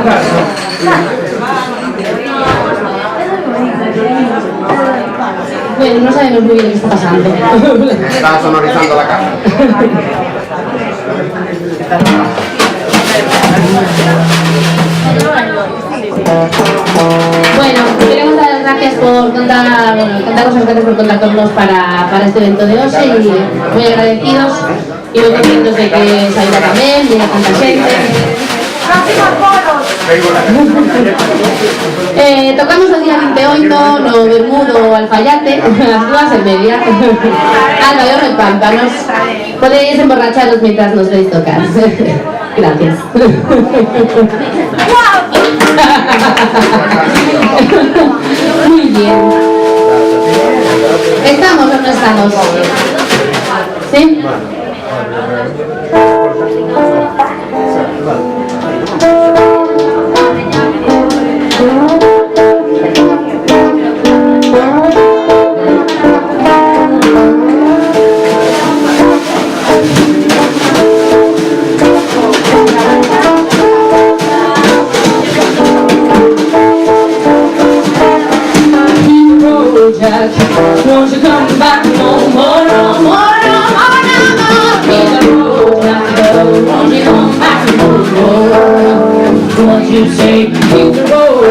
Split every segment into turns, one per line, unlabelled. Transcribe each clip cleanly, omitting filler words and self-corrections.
Bueno. Bueno, no sabemos muy bien qué está pasando.
Está sonorizando la casa.
Bueno, queremos dar las gracias por contarnos las gracias por contactarnos para este evento de hoxe y muy agradecidos y muy contentos de que salga tamén, viene tanta xente. Tocamos o día 28 no Bermudo Alfayate, as 2:30, Alba de Pámpanos. Podéis emborracharos mientras nos veis tocar. Gracias. Muy bien. ¿Estamos o no estamos? ¿Sí? Won't you come back no more, no more, no more, no more? Hit the road, won't you come back no more? What you say? Hit the road,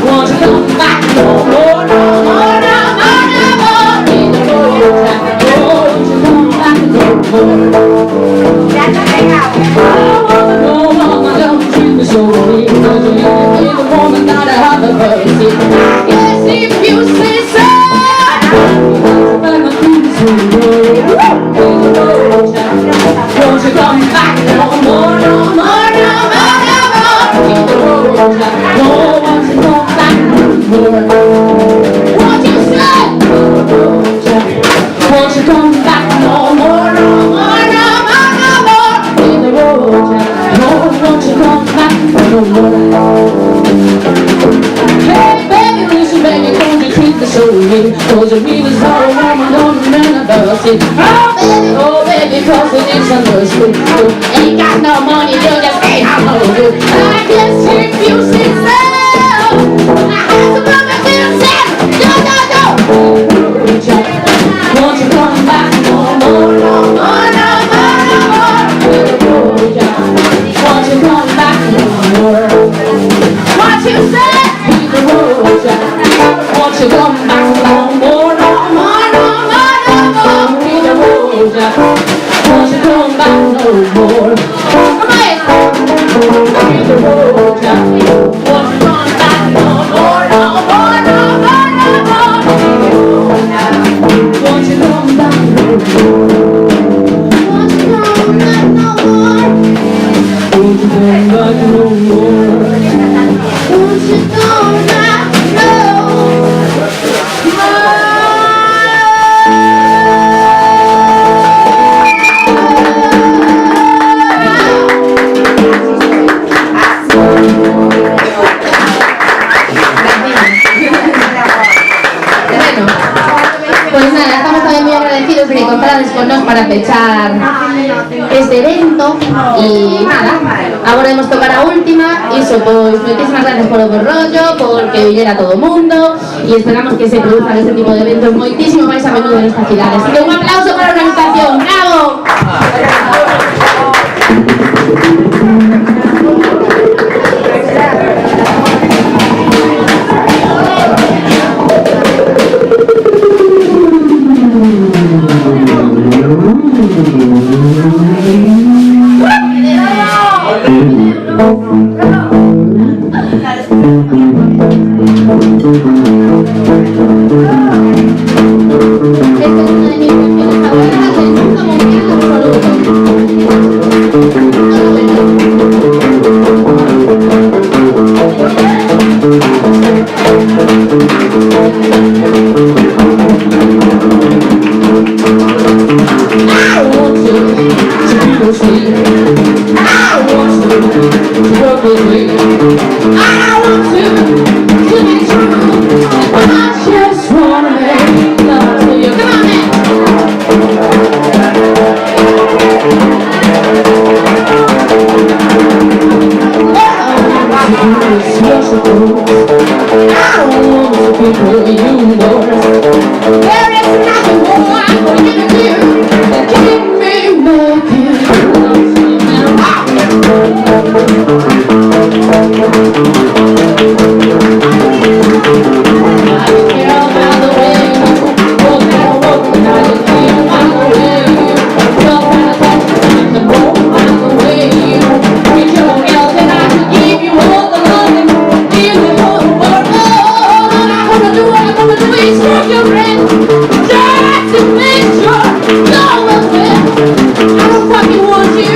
won't you come back no more, no more, no more, no more? Hit the road, won't you come back no more? That's a big house. I wanna know how my love treat me so real, 'cause you're the woman that I have the mercy. Yes, if you say so. Won't you come back no more, no more, no more, no more? Hit the road, no, won't you come back no more? What you say? Won't you come back no more, no more, no more, no more? Hit the road, no, won't you come back no more? Hey baby, listen baby, don't you treat me so mean? 'Cause you mean as how a woman don't remember it. Oh baby, 'cause it is understood. You ain't got no money, you just ain't how no good. I guess if you say so, I have to come back and say, no, no, no. Won't you come back no more, no more, no more, no more? Won't you come back no more? What you say? Hit the road, won't you come back no more, no more, no more, no more? Hit the road, won't you come back no more? Come on! Hit the road, won't you come back no more, no more, no more, no more? Won't you come back no more? Won't you come back no more? Won't you come back no more? Won't you come back no more? Pues nada, estamos también muy agradecidos de que contarades con nos para pechar este evento y nada, agora hemos tocar a última iso, pois moitísimas gracias polo bo rollo, porque villera todo o mundo e esperamos que se produzan este tipo de eventos moitísimo máis a menudo nesta cidade. Así que un aplauso para a organización, bravo! special clothes. I don't want to be who you know. There is nothing more I'm going to do to keep me making love to you. I just care about the way you walk that walk, and I just care about the way you talk that talk, and the more about the way you treat your girls, and I can give you all the loving in the whole world. Oh, and I'm gonna do what I'm gonna do is screw your rent, just to make sure you're well. I don't fucking want you,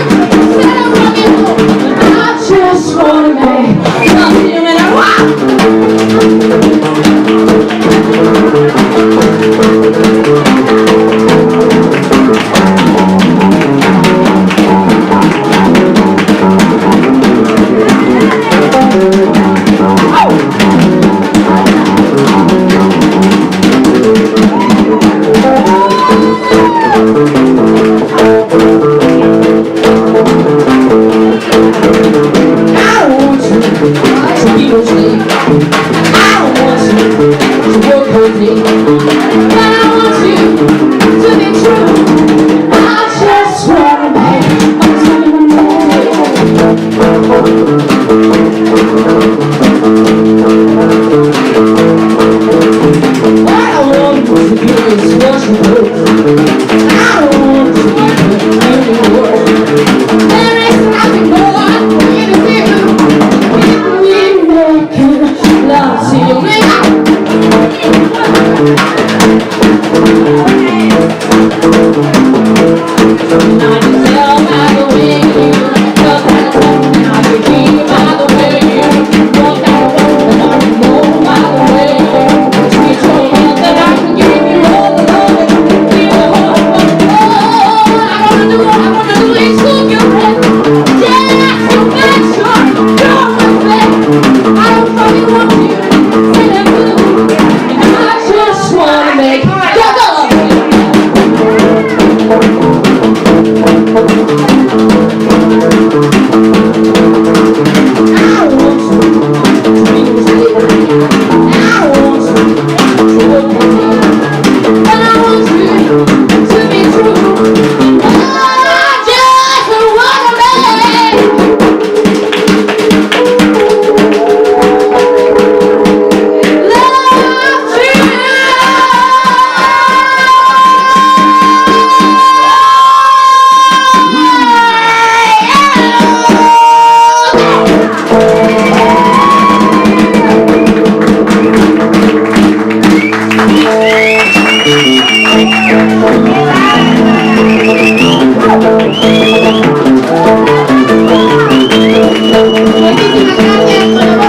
said I fucking won't. I just wanna make love to you, and I want. I don't want you to be no slave. I don't want you to work with me. But I want you to be true. I just wanna make a time What I want to do is wash your clothes. I don't want to be the only one. There is nothing more for you to do. Keep me making love to you. And I can tell by the way you talk that talk, and I can hear by the way you walk that walk, and I can know by the way you treat your hands, and I can give you all the loving in the whole world. Oh, what I'm gonna do is hook your head, just to make sure you're well. I don't fucking want you, say that blue, and I just wanna make your love. I don't want you to be no slave. I don't want you to work with me. But I want you to be true. I just wanna make love to you. Thank you.